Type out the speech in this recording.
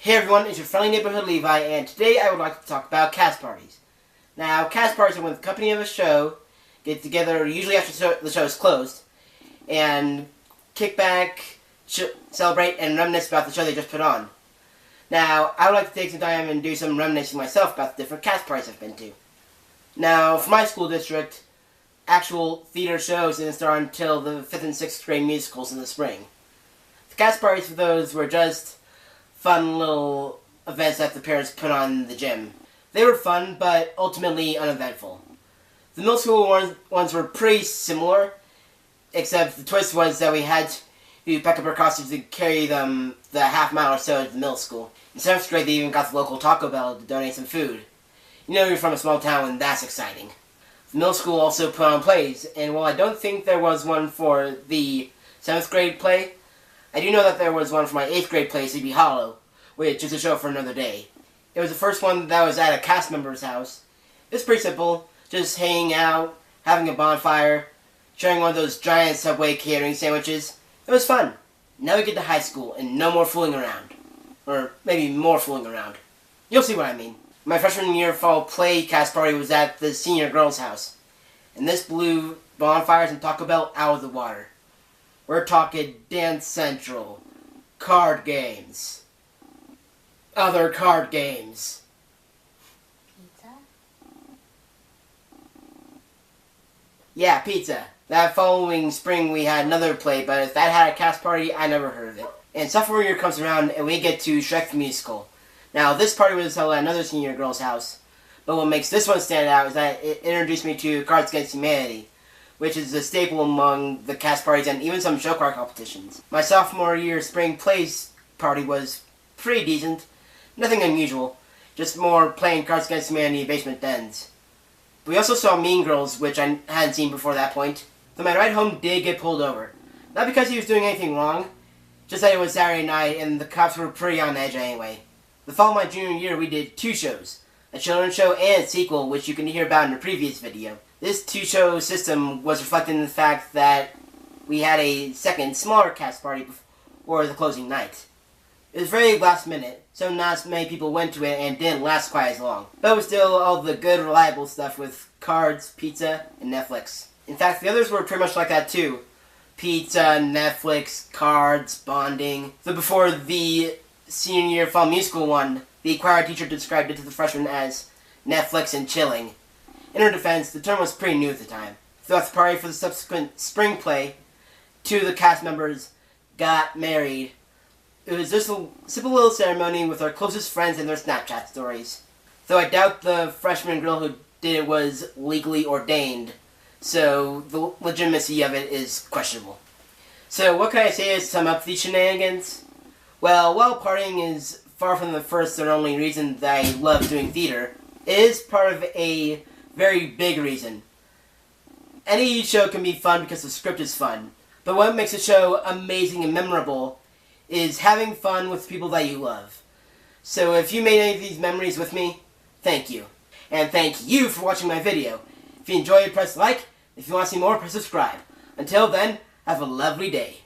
Hey everyone, it's your friendly neighborhood Levi, and today I would like to talk about cast parties. Now, cast parties are when the company of a show get together, usually after the show is closed, and kick back, celebrate, and reminisce about the show they just put on. Now, I would like to take some time and do some reminiscing myself about the different cast parties I've been to. Now, for my school district, actual theater shows didn't start until the 5th and 6th grade musicals in the spring. The cast parties for those were just fun little events that the parents put on in the gym. They were fun, but ultimately uneventful. The middle school ones were pretty similar, except the twist was that we had to pack up our costumes to carry them the half mile or so to the middle school. In 7th grade, they even got the local Taco Bell to donate some food. You know you're from a small town, and that's exciting. The middle school also put on plays, and while I don't think there was one for the 7th grade play, I do know that there was one for my 8th grade play, Sleepy Hollow, which is a show for another day. It was the first one that was at a cast member's house. It's pretty simple, just hanging out, having a bonfire, sharing one of those giant Subway catering sandwiches. It was fun. Now we get to high school, and no more fooling around. Or maybe more fooling around. You'll see what I mean. My freshman year fall play cast party was at the senior girls' house, and this blew bonfires and Taco Bell out of the water. We're talking Dance Central, card games, other card games. Pizza? Yeah, pizza. That following spring we had another play, but if that had a cast party, I never heard of it. And sophomore year comes around and we get to Shrek the Musical. Now, this party was held at another senior girl's house, but what makes this one stand out is that it introduced me to Cards Against Humanity, which is a staple among the cast parties and even some show card competitions. My sophomore year spring plays party was pretty decent, nothing unusual, just more playing Cards Against Humanity basement dens. But we also saw Mean Girls, which I hadn't seen before that point, though my ride home did get pulled over. Not because he was doing anything wrong, just that it was Saturday night and the cops were pretty on edge anyway. The fall of my junior year we did 2 shows, a children's show and a sequel, which you can hear about in a previous video. This 2-show system was reflected in the fact that we had a second, smaller cast party before the closing night. It was very last minute, so not as many people went to it and didn't last quite as long. But it was still all the good, reliable stuff with cards, pizza, and Netflix. In fact, the others were pretty much like that too. Pizza, Netflix, cards, bonding. So before the senior year fall musical one, the choir teacher described it to the freshmen as Netflix and chilling. In her defense, the term was pretty new at the time. Throughout the party for the subsequent spring play, 2 of the cast members got married. It was just a simple little ceremony with our closest friends and their Snapchat stories. Though I doubt the freshman girl who did it was legally ordained, so the legitimacy of it is questionable. So what can I say to sum up these shenanigans? Well, while partying is far from the first or only reason that I love doing theater, it is part of a very big reason. Any show can be fun because the script is fun, but what makes a show amazing and memorable is having fun with people that you love. So if you made any of these memories with me, thank you. And thank you for watching my video. If you enjoyed, press like. If you want to see more, press subscribe. Until then, have a lovely day.